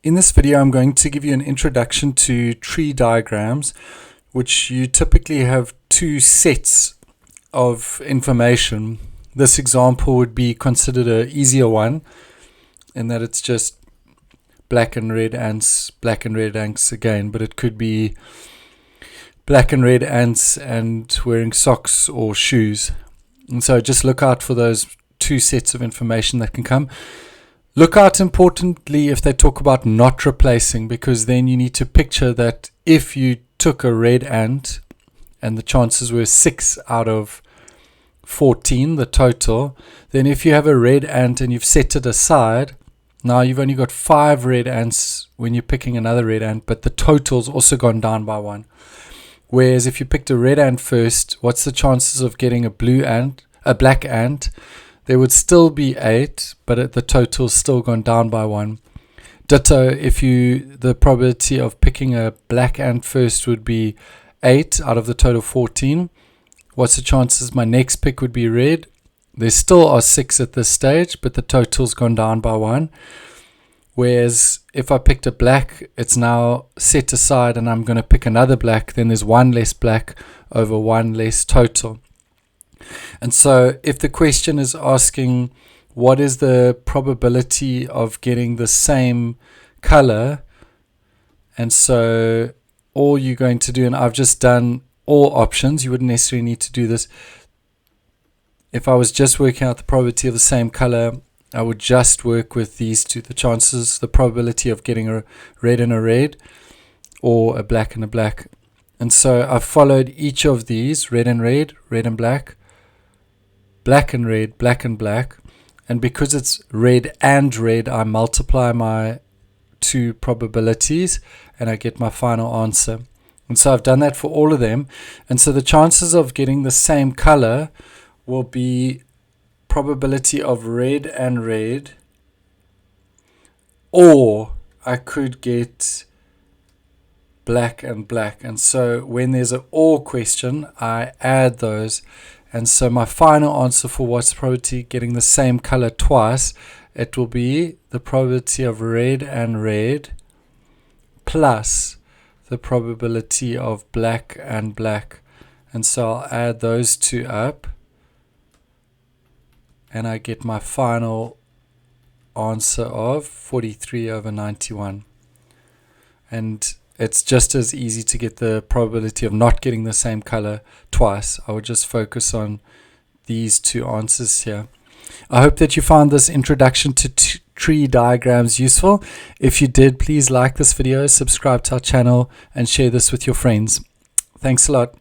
In this video, I'm going to give you an introduction to tree diagrams, which you typically have two sets of information. This example would be considered an easier one in that it's just black and red ants again, but it could be black and red ants and wearing socks or shoes. And so just look out for those two sets of information that can come. Look out importantly if they talk about not replacing, because then you need to picture that if you took a red ant and the chances were 6 out of 14, the total, then if you have a red ant and you've set it aside, now you've only got 5 red ants when you're picking another red ant, but the total's also gone down by 1. Whereas if you picked a red ant first, what's the chances of getting a black ant? There would still be 8, but the total's still gone down by 1. Ditto, the probability of picking a black ant first would be 8 out of the total 14. What's the chances my next pick would be red? There still are 6 at this stage, but the total's gone down by 1. Whereas if I picked a black, it's now set aside and I'm going to pick another black, then there's 1 less black over 1 less total. And so if the question is asking what is the probability of getting the same color, and so all you're going to do, and I've just done all options, you wouldn't necessarily need to do this. If I was just working out the probability of the same color, I would just work with these two, the probability of getting a red and a red, or a black and a black. And so I've followed each of these, red and red, red and black, black and red, black and black, and because it's red and red, I multiply my two probabilities and I get my final answer. And so I've done that for all of them, and so the chances of getting the same color will be probability of red and red, or I could get black and black. And so when there's an or question, I add those. And so my final answer for what's the probability of getting the same color twice, it will be the probability of red and red plus the probability of black and black. And so I'll add those two up and I get my final answer of 43 over 91. And it's just as easy to get the probability of not getting the same color twice. I would just focus on these two answers here. I hope that you found this introduction to tree diagrams useful. If you did, please like this video, subscribe to our channel, and share this with your friends. Thanks a lot.